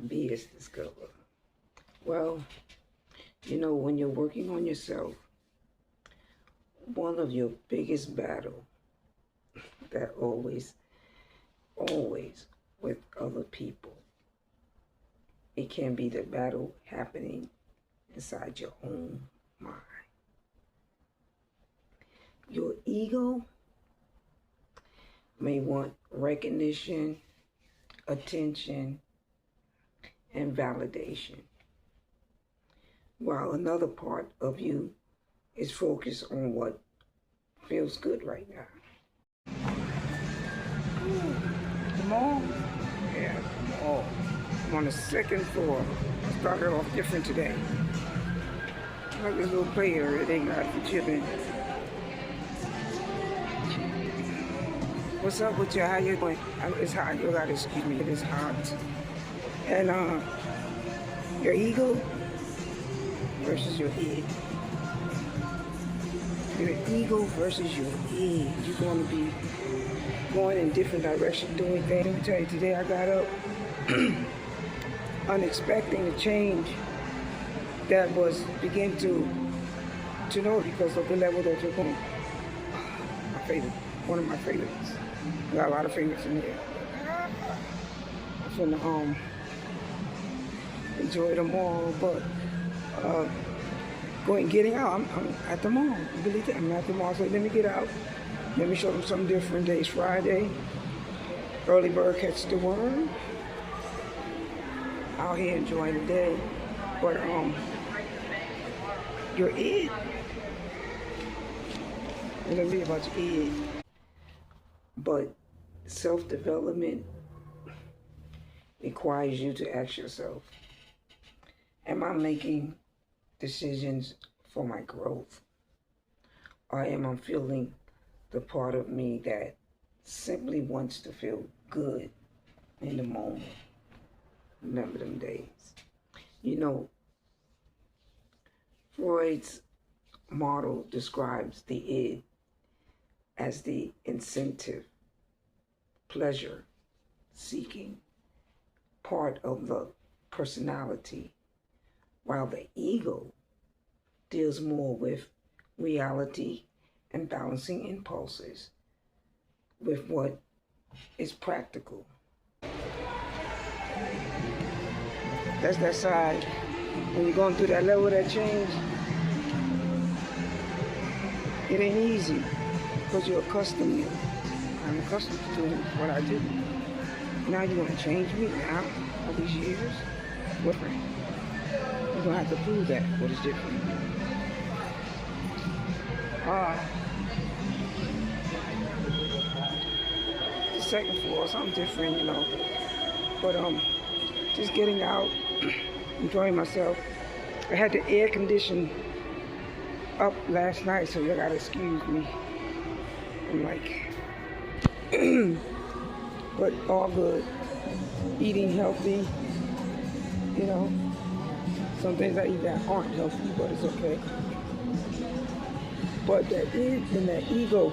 B is discover. Well, when you're working on yourself, one of your biggest battle that always with other people, it can be the battle happening inside your own mind. Your ego may want recognition, attention, and validation, while another part of you is focused on what feels good right now. The mall? Yeah, the mall. I'm on the second floor. I started off different today. Like this little play area they got for children. What's up with you? How you doing? It's hot. You gotta excuse me. It is hot. And your ego versus your head. Your ego versus your head. You're going to be going in different directions, doing things. Let me tell you, today I got up unexpecting a change that was begin to know because of the level that you're going. My favorite, one of my favorites. I got a lot of favorites in here. I'm finna enjoy them all, but getting out. I'm at the mall. Believe it, I'm at the mall. So let me get out. Let me show them something different. Today's Friday. Early bird catches the worm. Out here enjoying the day. But your id. It's gonna be about your id. But self-development requires you to ask yourself, am I making decisions for my growth? Or am I feeling the part of me that simply wants to feel good in the moment? Remember them days. Freud's model describes the id as the incentive, pleasure seeking part of the personality, while the ego deals more with reality and balancing impulses with what is practical. That's that side. When you're going through that level of that change, it ain't easy because you're accustomed to it. I'm accustomed to doing what I do. Now you want to change me now, all these years? What? You're going to have to prove that, what is different. The second floor, something different, But just getting out, enjoying myself. I had the air condition up last night, so you gotta excuse me. I'm like, but all good. Eating healthy, Some things I eat that aren't healthy, but it's okay. But that id and that ego,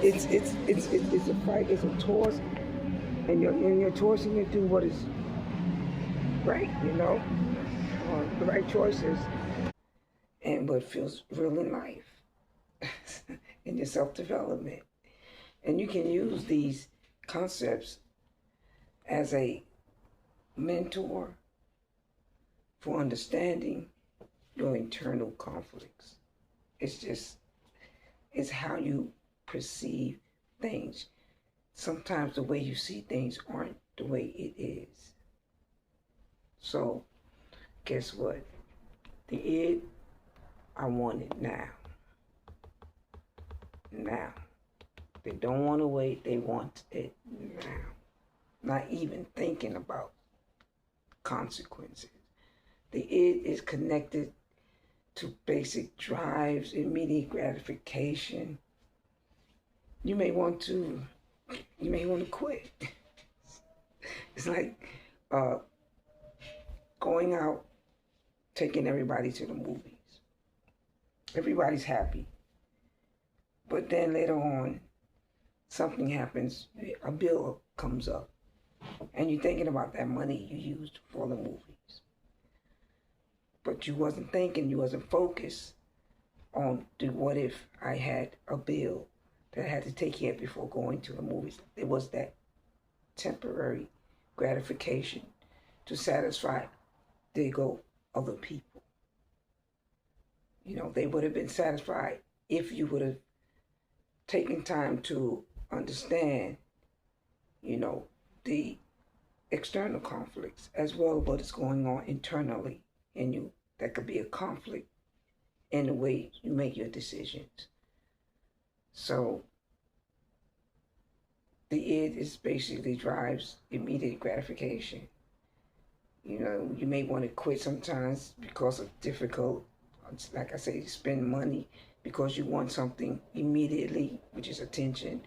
it's a fight, it's a toss, and you're tossing to do what is right, the right choices, and what feels real in life, in your self-development. And you can use these concepts as a mentor for understanding your internal conflicts. It's how you perceive things. Sometimes the way you see things aren't the way it is. So, guess what? The id, I want it now. Now. They don't want to wait, they want it now. Not even thinking about consequences. The id is connected to basic drives, immediate gratification. You may want to quit. It's like going out, taking everybody to the movies. Everybody's happy. But then later on, something happens, a bill comes up, And you're thinking about that money you used for the movies. But you wasn't thinking, you wasn't focused on the what if I had a bill that I had to take care of before going to the movies. It was that temporary gratification to satisfy the ego of the people. You know, they would have been satisfied if you would have taken time to understand, you know, the external conflicts as well as what is going on internally in you. That could be a conflict in the way you make your decisions. So the id is basically drives immediate gratification. You know, you may want to quit sometimes because of difficult, like I say, spend money because you want something immediately, which is attention.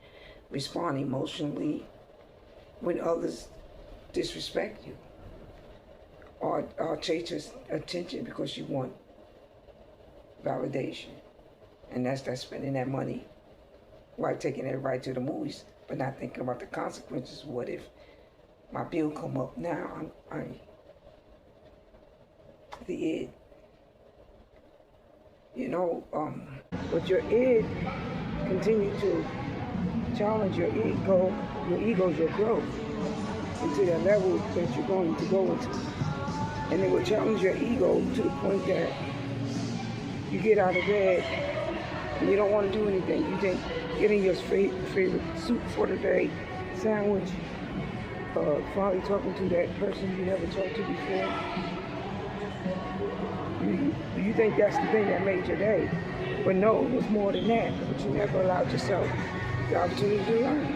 Respond emotionally when others disrespect you. Or chase attention because you want validation. And that's spending that money while taking everybody to the movies, but not thinking about the consequences. What if my bill come up now? I'm the id. You know, but your id continue to challenge your ego's your growth into the level that you're going to go into. And it will challenge your ego to the point that you get out of bed and you don't want to do anything. You think getting your favorite soup for the day, sandwich, finally talking to that person you never talked to before. You think that's the thing that made your day. But no, it was more than that. But you never allowed yourself the opportunity to learn.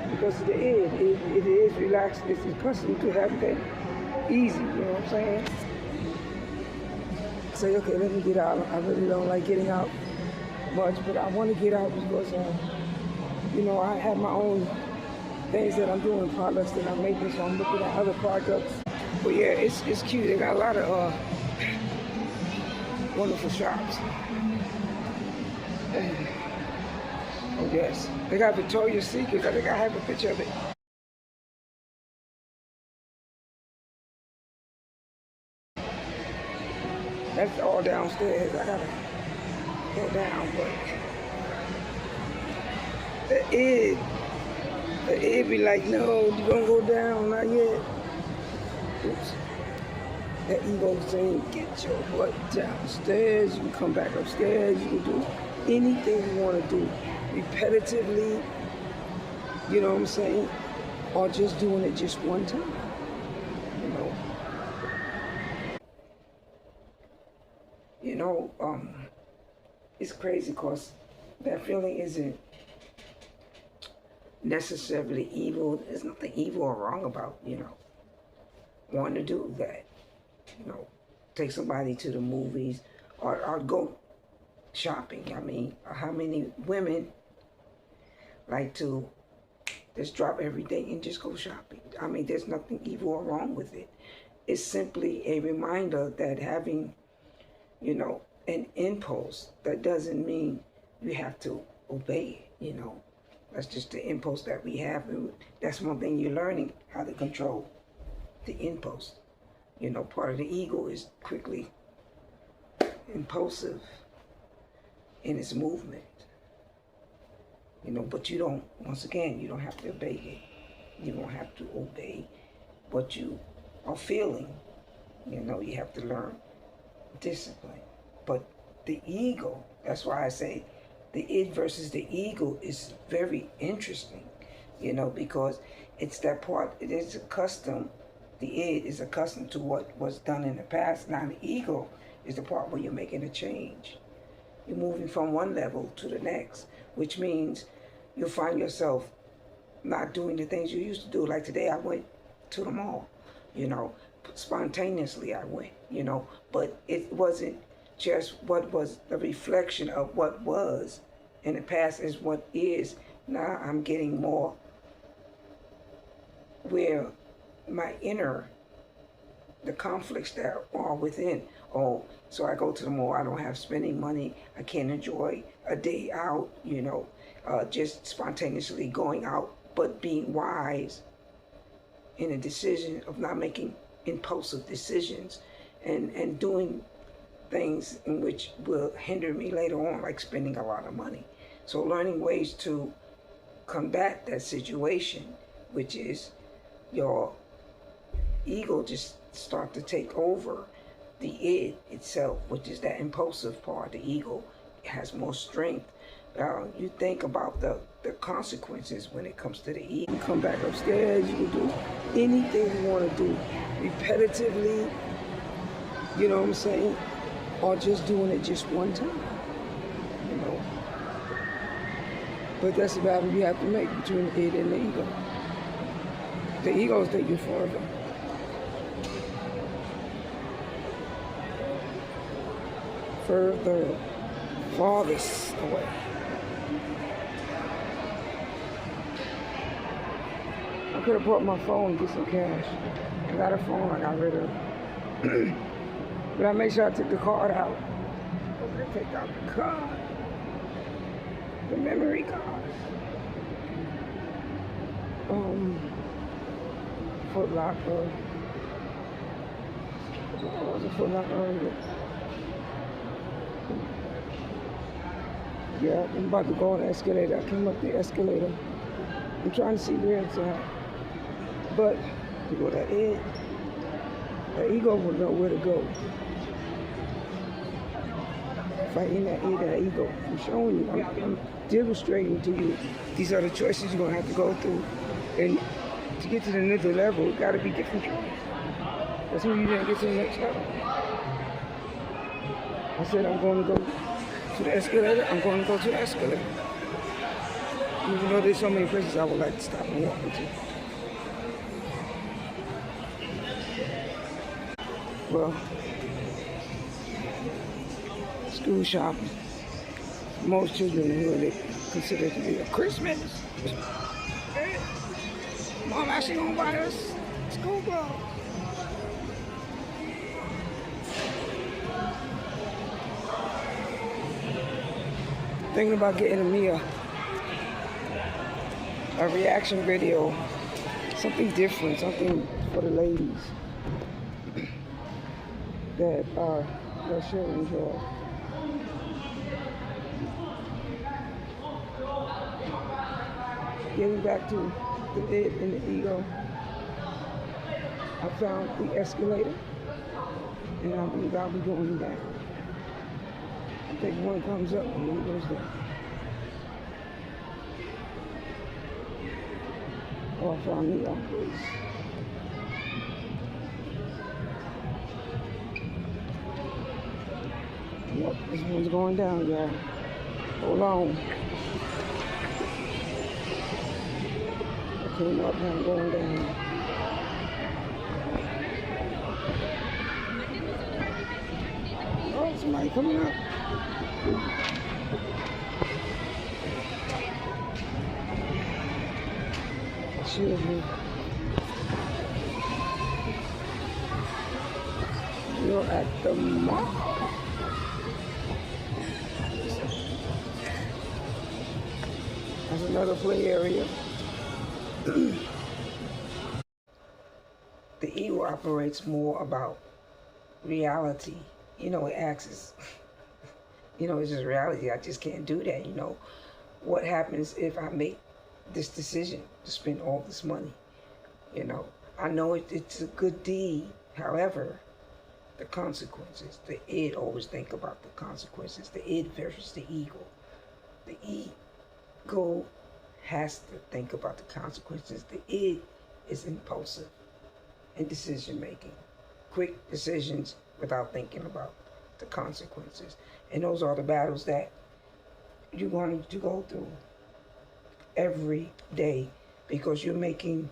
Because the id, it is relaxed, it's accustomed to have that easy, you know what I'm saying? Say, okay, let me get out. I really don't like getting out much, but I want to get out because, you know, I have my own things that I'm doing, products that I'm making, so I'm looking at other products. But yeah, it's cute. They got a lot of wonderful shops. Oh yes, they got Victoria's Secret. I think I have a picture of it. That's all downstairs. I gotta go down, but the id be like, no, you don't go down, not yet. Oops. That ego saying, get your butt downstairs. You can come back upstairs. You can do anything you want to do, repetitively. You know what I'm saying? Or just doing it just one time. You know. It's crazy because that feeling isn't necessarily evil. There's nothing evil or wrong about, you know, wanting to do that. You know, take somebody to the movies or go shopping. I mean, how many women like to just drop everything and just go shopping? I mean, there's nothing evil or wrong with it. It's simply a reminder that having, you know, an impulse, that doesn't mean you have to obey it, you know. That's just the impulse that we have. And that's one thing you're learning, how to control the impulse. You know, part of the ego is quickly impulsive in its movement. You know, but you don't, once again, you don't have to obey it. You don't have to obey what you are feeling. You know, you have to learn discipline. But the ego, that's why I say the id versus the ego is very interesting, you know, because it's that part, it is accustomed, the id is accustomed to what was done in the past. Now the ego is the part where you're making a change. You're moving from one level to the next, which means you'll find yourself not doing the things you used to do. Like today I went to the mall, you know, spontaneously I went, you know, but it wasn't just what was the reflection of what was in the past is what is. Now I'm getting more where my inner, the conflicts that are within. Oh, so I go to the mall, I don't have spending money, I can't enjoy a day out, you know, just spontaneously going out, but being wise in a decision of not making impulsive decisions and doing things in which will hinder me later on, like spending a lot of money. So learning ways to combat that situation, which is your ego just start to take over the id itself, which is that impulsive part. The ego has more strength. You think about the consequences when it comes to the ego. You come back upstairs, you can do anything you want to do repetitively, you know what I'm saying? Or just doing it just one time, you know. But that's the battle you have to make between the id and the ego. The ego is taking further. Farthest away. I could have brought my phone and get some cash. I got a phone I got rid of. But I made sure I took the card out. I'm gonna take out the card. The memory card. Foot Locker. What was a Foot Locker earlier? Yeah, I'm about to go on the escalator. I came up the escalator. I'm trying to see where it's at. But to go that id, the ego will know where to go. Fighting that id, that ego. I'm showing you, I'm demonstrating to you. These are the choices you're gonna have to go through. And to get to the next level, it gotta be different choices. That's when you didn't get to the next level. I said I'm going to go to the escalator, I'm going to go to the escalator. Even though there's so many places I would like to stop and walk into. Well, school shopping. Most children in the hood, they consider it to be a Christmas. Hey, Mom actually gonna buy us school clothes. Thinking about getting me a reaction video, something different, something for the ladies that she'll enjoy. Getting back to the id and the ego, I found the escalator, and I believe I'll be going down. I think one comes up and one goes down. Oh, I found the place. Yep, this one's going down, y'all. Hold on. I came up and I'm going down. Oh, somebody coming up. Excuse me. You're at the mall. There's another play area. The ego operates more about reality. You know, it acts, you know, it's just reality. I just can't do that, you know. What happens if I make this decision to spend all this money? You know, I know it's a good deed. However, the consequences, the id always think about the consequences. The id versus the ego. The ego has to think about the consequences. The id is impulsive in decision making. Quick decisions without thinking about the consequences. And those are the battles that you're going to go through every day, because you're making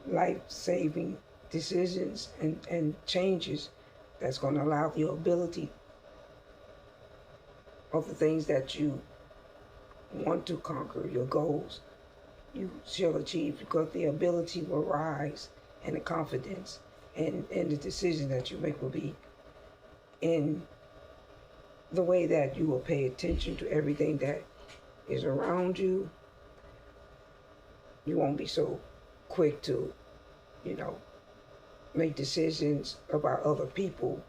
life-saving decisions and changes that's going to allow your ability of the things that you want to conquer, your goals, you shall achieve, because the ability will rise and the confidence and the decision that you make will be in the way that you will pay attention to everything that is around you. You won't be so quick to you know, make decisions about other people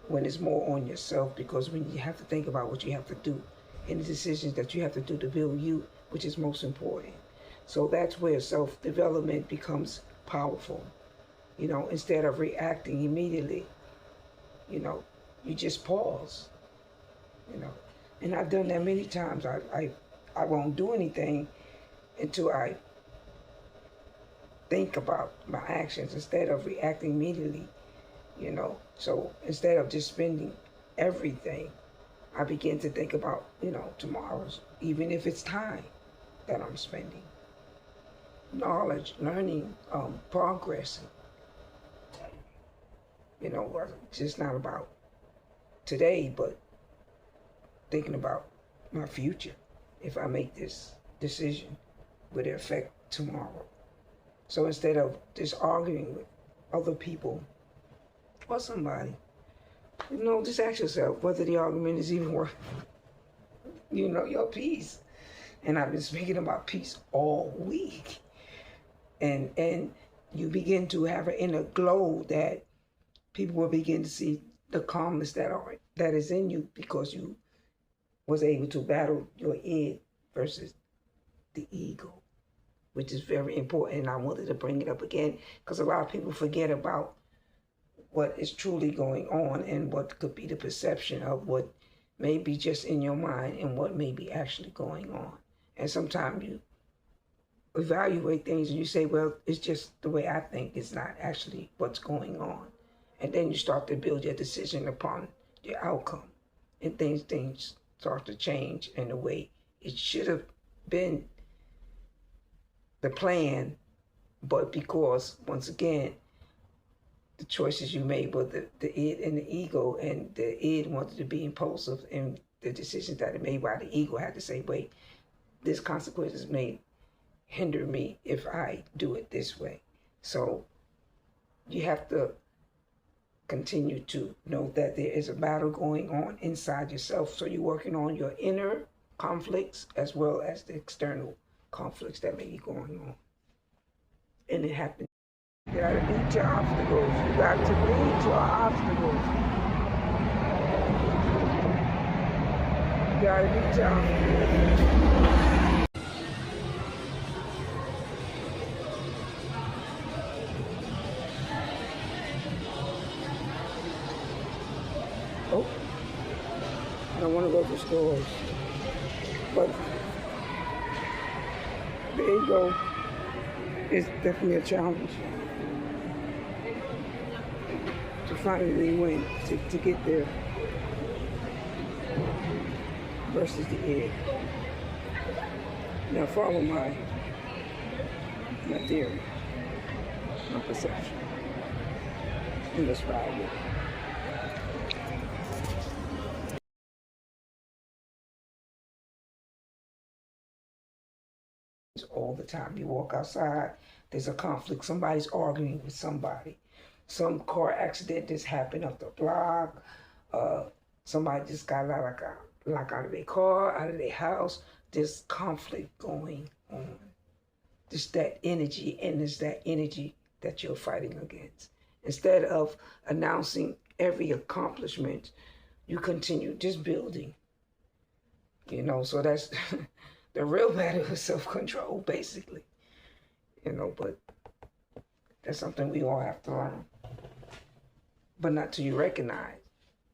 when it's more on yourself, because when you have to think about what you have to do and the decisions that you have to do to build you, which is most important. So that's where self-development becomes powerful. Instead of reacting immediately, you know, you just pause, you know. And I've done that many times. I won't do anything until I think about my actions instead of reacting immediately, So instead of just spending everything, I begin to think about, tomorrow's, even if it's time that I'm spending, knowledge, learning, progressing. It's just not about today, but thinking about my future. If I make this decision, will it affect tomorrow? So instead of just arguing with other people or somebody, just ask yourself whether the argument is even worth, your peace. And I've been speaking about peace all week. And you begin to have an inner glow that people will begin to see the calmness that is in you, because you was able to battle your id versus the ego, which is very important. And I wanted to bring it up again because a lot of people forget about what is truly going on and what could be the perception of what may be just in your mind and what may be actually going on. And sometimes you evaluate things and you say, well, it's just the way I think. It's not actually what's going on. And then you start to build your decision upon your outcome. And things start to change in the way it should have been the plan, but because, once again, the choices you made were the id and the ego, and the id wanted to be impulsive, and the decisions that it made, while the ego had to say, wait, this consequences may hinder me if I do it this way. So you have to continue to know that there is a battle going on inside yourself. So you're working on your inner conflicts as well as the external conflicts that may be going on. And it happens. You gotta beat your obstacles. You got to beat your obstacles. You gotta beat your obstacles. Oh, I don't want to go to stores, but the ego is definitely a challenge to finally win, to get there, versus the id. Now follow my theory, my perception, and let's ride with it. All the time. You walk outside, there's a conflict, somebody's arguing with somebody. Some car accident just happened up the block. Somebody just got out of their car, out of their house. There's conflict going on. Just that energy, and it's that energy that you're fighting against. Instead of announcing every accomplishment, you continue just building. So that's the real matter is self-control, basically. But that's something we all have to learn. But not till you recognize,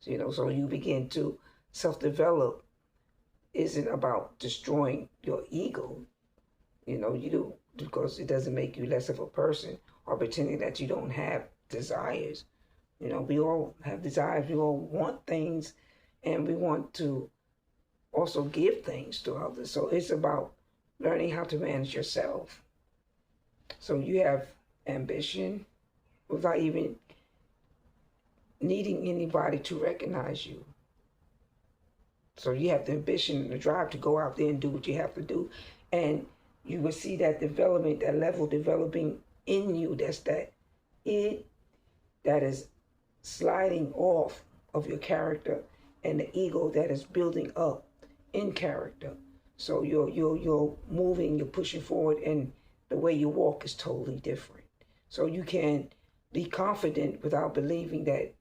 so you begin to self-develop. Isn't about destroying your ego, you do, because it doesn't make you less of a person or pretending that you don't have desires. We all have desires, we all want things, and we want to also give things to others. So it's about learning how to manage yourself. So you have ambition without even needing anybody to recognize you. So you have the ambition and the drive to go out there and do what you have to do. And you will see that development, that level developing in you. That's that id that is sliding off of your character, and the ego that is building up in character. So you're moving, you're pushing forward, and the way you walk is totally different. So you can be confident without believing that,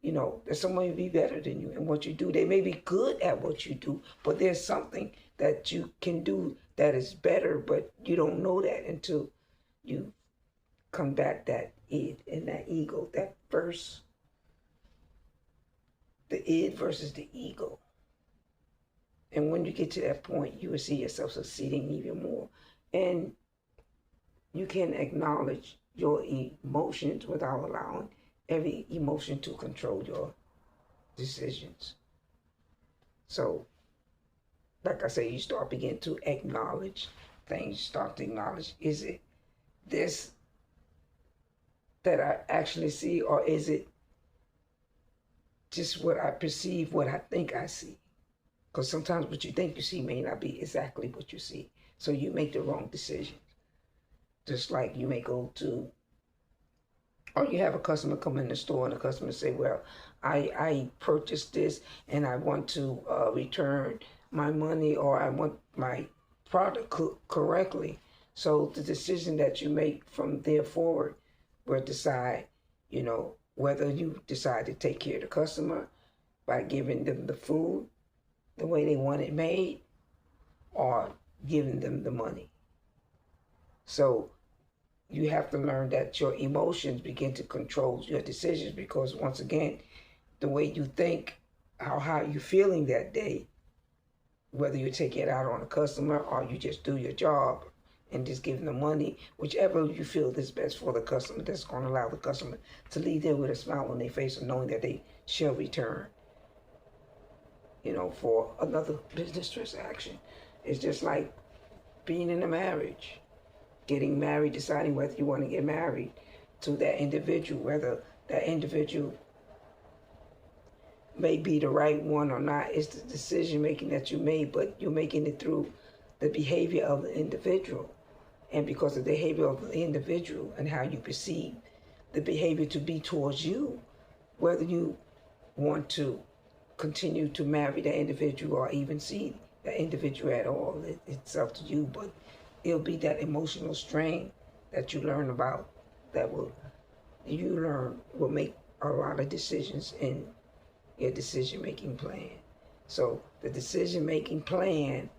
that someone may be better than you in what you do. They may be good at what you do, but there's something that you can do that is better, but you don't know that until you combat that id and that ego, the id versus the ego. And when you get to that point, you will see yourself succeeding even more. And you can acknowledge your emotions without allowing every emotion to control your decisions. So, like I say, you begin to acknowledge things, start to acknowledge, is it this that I actually see, or is it just what I perceive, what I think I see? Because sometimes what you think you see may not be exactly what you see. So you make the wrong decision. Just like you may go to, or you have a customer come in the store and the customer say, well, I purchased this and I want to return my money, or I want my product correctly. So the decision that you make from there forward will decide, whether you decide to take care of the customer by giving them the food the way they want it made, or giving them the money. So you have to learn that your emotions begin to control your decisions, because once again, the way you think, how you're feeling that day, whether you take it out on a customer or you just do your job and just give them the money, whichever you feel is best for the customer, that's going to allow the customer to leave there with a smile on their face and knowing that they shall return, for another business transaction. It's just like being in a marriage, getting married, deciding whether you want to get married to that individual, whether that individual may be the right one or not. It's the decision making that you made, but you're making it through the behavior of the individual. And because of the behavior of the individual and how you perceive the behavior to be towards you, whether you want to continue to marry that individual or even see that individual at all, it's up to you. But it'll be that emotional strain that you learn about that will make a lot of decisions in your decision-making plan. So the decision-making plan,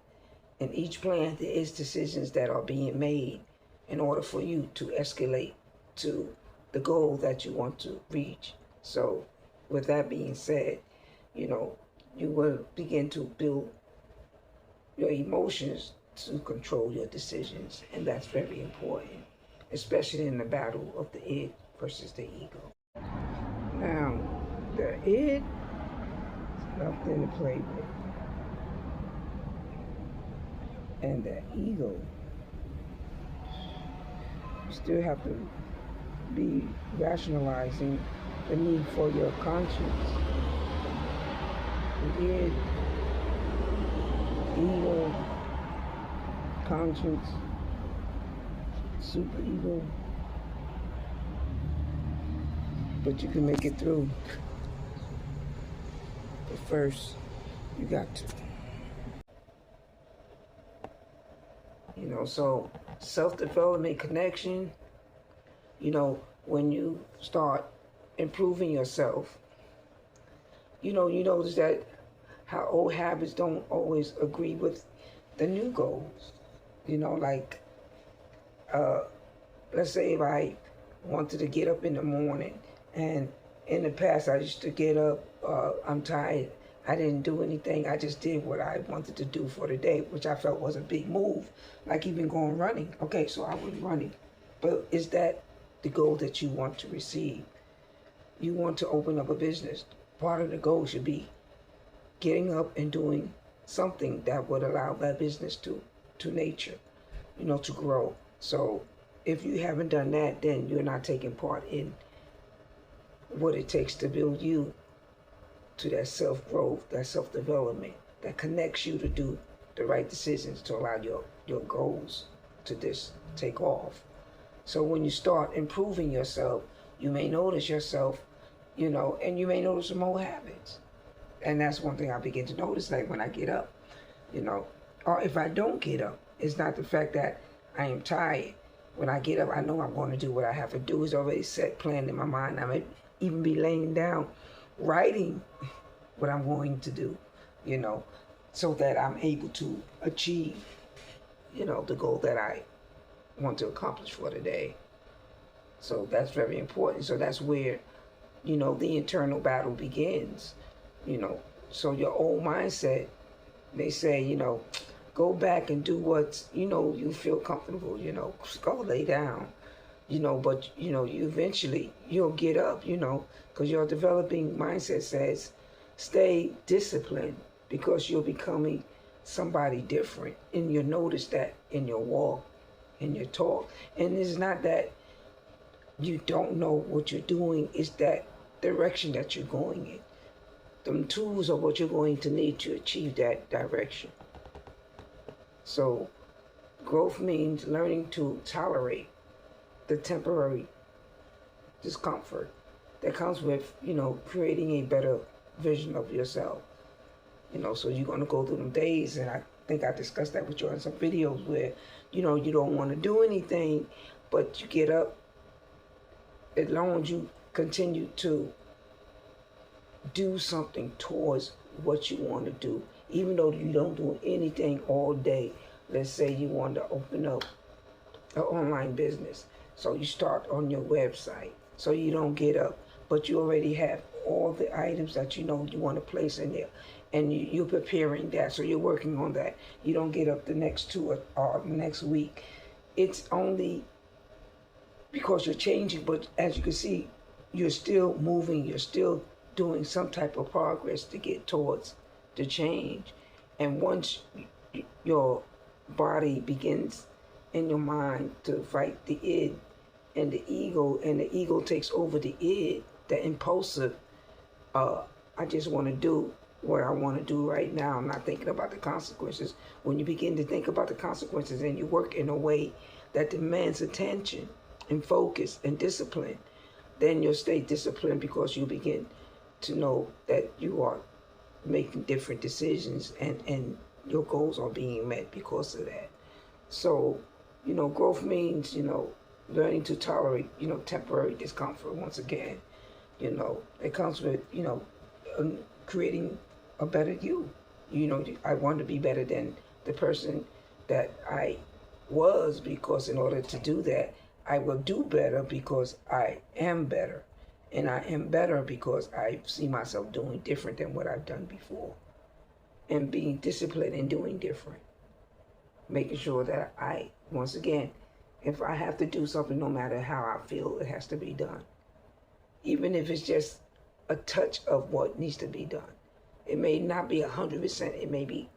in each plan there is decisions that are being made in order for you to escalate to the goal that you want to reach. So with that being said, you will begin to build your emotions to control your decisions, and that's very important, especially in the battle of the id versus the ego. Now, the id is nothing to play with, and the ego, you still have to be rationalizing the need for your conscience. The id, ego, conscience, superego, but you can make it through. But first, you got to. So self-development, connection, when you start improving yourself, you notice that how old habits don't always agree with the new goals. Let's say if I wanted to get up in the morning, and in the past I used to get up, I'm tired, I didn't do anything, I just did what I wanted to do for the day, which I felt was a big move, like even going running. Okay, so I was running, but is that the goal that you want to receive? You want to open up a business. Part of the goal should be getting up and doing something that would allow that business to nature, to grow. So if you haven't done that, then you're not taking part in what it takes to build you to that self-growth, that self-development, that connects you to do the right decisions to allow your goals to just take off. So when you start improving yourself, you may notice yourself, and you may notice some old habits. And that's one thing I begin to notice, like when I get up, or if I don't get up, it's not the fact that I am tired. When I get up, I know I'm going to do what I have to do. It's already set, planned in my mind. I may even be laying down, writing what I'm going to do, you know, so that I'm able to achieve, you know, the goal that I want to accomplish for the day. So that's very important. So that's where, you know, the internal battle begins, you know. So your old mindset, they say, you know, go back and do what, you know, you feel comfortable, you know, go lay down, you know, but, you know, you eventually, you'll get up, you know, because your developing mindset says stay disciplined because you're becoming somebody different. And you'll notice that in your walk, in your talk. And it's not that you don't know what you're doing, it's that direction that you're going in. The tools are what you're going to need to achieve that direction. So growth means learning to tolerate the temporary discomfort that comes with, you know, creating a better vision of yourself. You know, so you're going to go through them days, and I think I discussed that with you in some videos where, you know, you don't want to do anything, but you get up as long as you continue to do something towards what you want to do, even though you don't do anything all day. Let's say you want to open up an online business. So you start on your website. So you don't get up, but you already have all the items that you know you want to place in there. And you're preparing that. So you're working on that. You don't get up the next 2 or next week. It's only because you're changing, but as you can see, you're still moving, you're still doing some type of progress to get towards the change. And once your body begins in your mind to fight the id and the ego takes over the id, the impulsive, I just want to do what I want to do right now. I'm not thinking about the consequences. When you begin to think about the consequences and you work in a way that demands attention and focus and discipline, then you'll stay disciplined because you begin to know that you are making different decisions and your goals are being met because of that. So, you know, growth means, you know, learning to tolerate, you know, temporary discomfort. Once again, you know, it comes with, you know, creating a better you. You know, I want to be better than the person that I was, because in order to do that, I will do better because I am better. And I am better because I see myself doing different than what I've done before. And being disciplined and doing different. Making sure that I, once again, if I have to do something, no matter how I feel, it has to be done. Even if it's just a touch of what needs to be done. It may not be 100%, it may be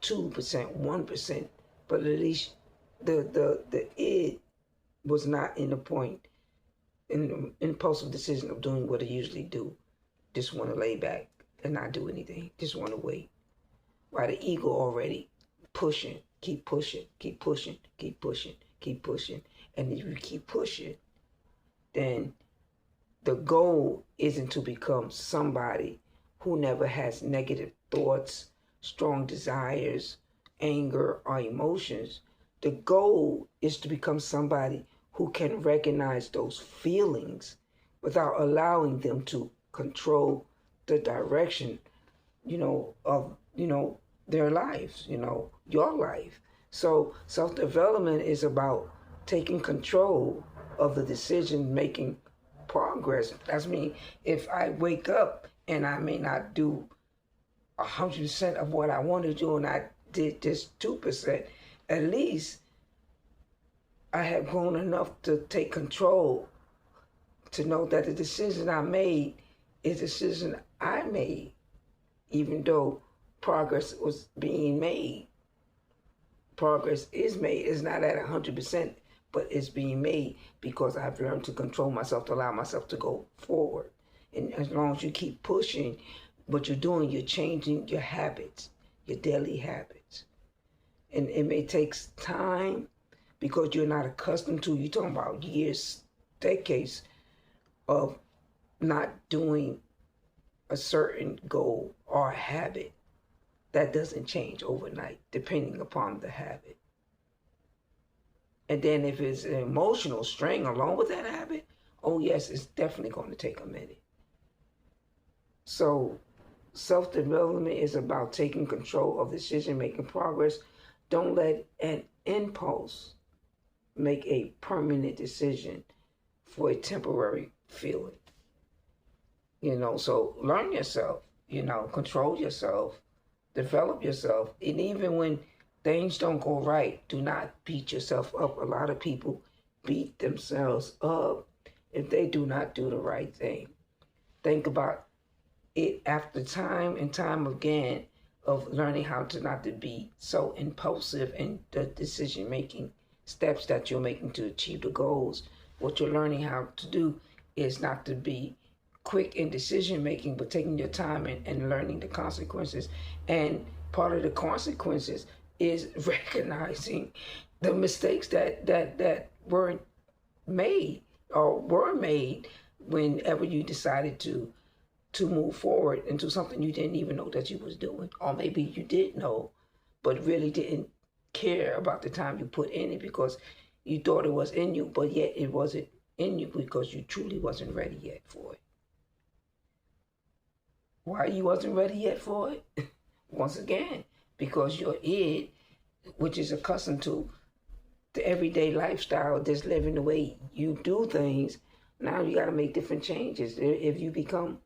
2%, 1%, but at least the id was not in the point, in the impulsive decision of doing what I usually do. Just want to lay back and not do anything. Just want to wait. While the ego already pushing, keep pushing, keep pushing, keep pushing, keep pushing. And if you keep pushing, then the goal isn't to become somebody who never has negative thoughts, strong desires, anger, or emotions. The goal is to become somebody who can recognize those feelings without allowing them to control the direction, you know, of, you know, their lives, you know, your life. So self-development is about taking control of the decision-making progress. That's me. If I wake up and I may not do 100% of what I want to do and I did just 2%, at least I have grown enough to take control to know that the decision I made is a decision I made, even though progress was being made. Progress is made. It's not at 100%, but it's being made because I've learned to control myself, to allow myself to go forward. And as long as you keep pushing, what you're doing, you're changing your habits, your daily habits. And it may take time because you're not accustomed to, you're talking about years, decades of not doing a certain goal or habit. That doesn't change overnight, depending upon the habit. And then if it's an emotional string along with that habit, oh yes, it's definitely going to take a minute. So self-development is about taking control of decision-making progress. Don't let an impulse make a permanent decision for a temporary feeling. So learn yourself, control yourself, develop yourself. And even when things don't go right, do not beat yourself up. A lot of people beat themselves up if they do not do the right thing. Think about it after time and time again of learning how to not to be so impulsive in the decision making steps that you're making to achieve the goals. What you're learning how to do is not to be quick in decision making, but taking your time and learning the consequences. And part of the consequences is recognizing the mistakes that weren't made or were made whenever you decided to move forward into something you didn't even know that you was doing, or maybe you did know but really didn't care about the time you put in it because you thought it was in you, but yet it wasn't in you because you truly wasn't ready yet for it. Why you wasn't ready yet for it? Once again, because your id, which is accustomed to the everyday lifestyle, just living the way you do things, now you got to make different changes. If you become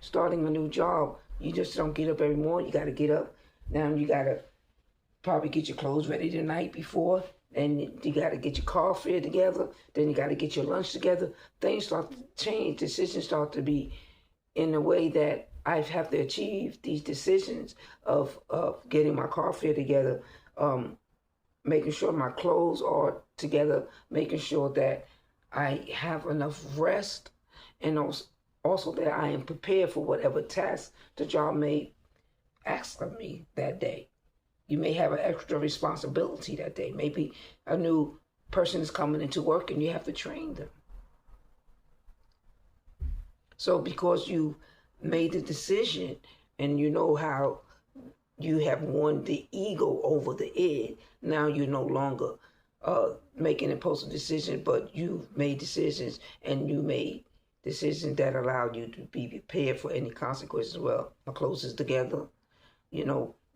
starting a new job, you just don't get up every morning. You got to get up. Now you got to probably get your clothes ready the night before. Then you got to get your car fare together. Then you got to get your lunch together. Things start to change. Decisions start to be in a way that I have to achieve these decisions of getting my car fare together, making sure my clothes are together, making sure that I have enough rest, and also that I am prepared for whatever task the job may ask of me that day. You may have an extra responsibility that day. Maybe a new person is coming into work and you have to train them. So because you made the decision and you know how you have won the ego over the id, now you're no longer making impulsive decisions, but you've made decisions, and you made decisions that allow you to be prepared for any consequences. Well, my clothes is together.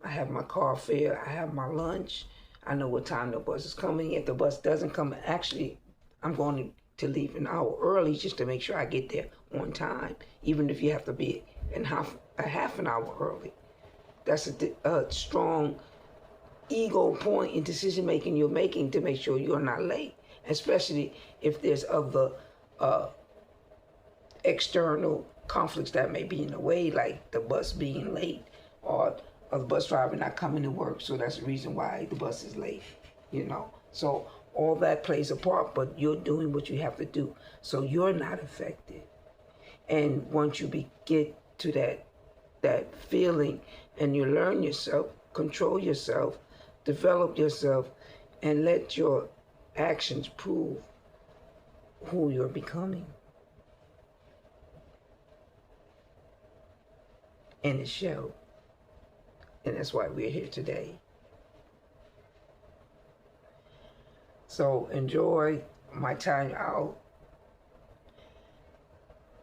I have my car fare. I have my lunch. I know what time the bus is coming. If the bus doesn't come, actually, I'm going to leave an hour early just to make sure I get there on time, even if you have to be a half an hour early. That's a strong ego point in decision making you're making to make sure you're not late, especially if there's other external conflicts that may be in the way, like the bus being late or the bus driver not coming to work. So that's the reason why the bus is late, So all that plays a part, but you're doing what you have to do. So you're not affected. And once you get to that feeling and you learn yourself, control yourself, develop yourself, and let your actions prove who you're becoming. And it shows. And that's why we're here today. So enjoy my time out.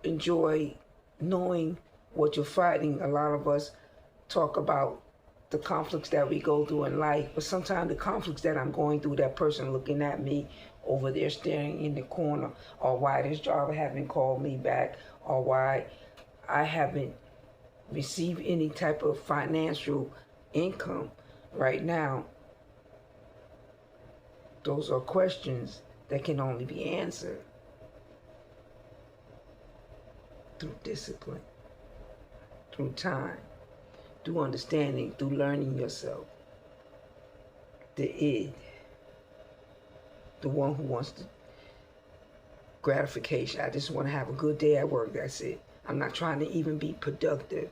Enjoy knowing what you're fighting. A lot of us talk about the conflicts that we go through in life, but sometimes the conflicts that I'm going through, that person looking at me over there staring in the corner, or why this driver haven't called me back, or why I haven't received any type of financial income right now, those are questions that can only be answered through discipline, through time, through understanding, through learning yourself. The id, the one who wants the gratification. I just want to have a good day at work. That's it. I'm not trying to even be productive.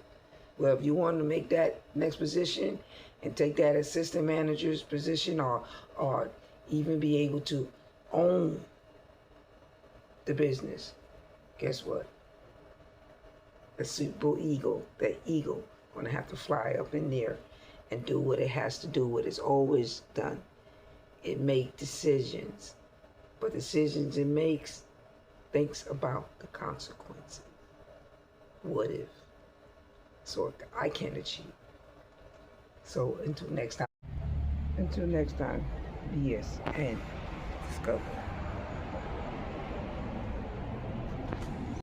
Well, if you want to make that next position and take that assistant manager's position, or even be able to own the business, guess what? The super ego, that ego, gonna have to fly up in there and do what it has to do, what it's always done. it makes decisions, but decisions it makes thinks about the consequences. What if? So I can't achieve. So until next time, BS and discover.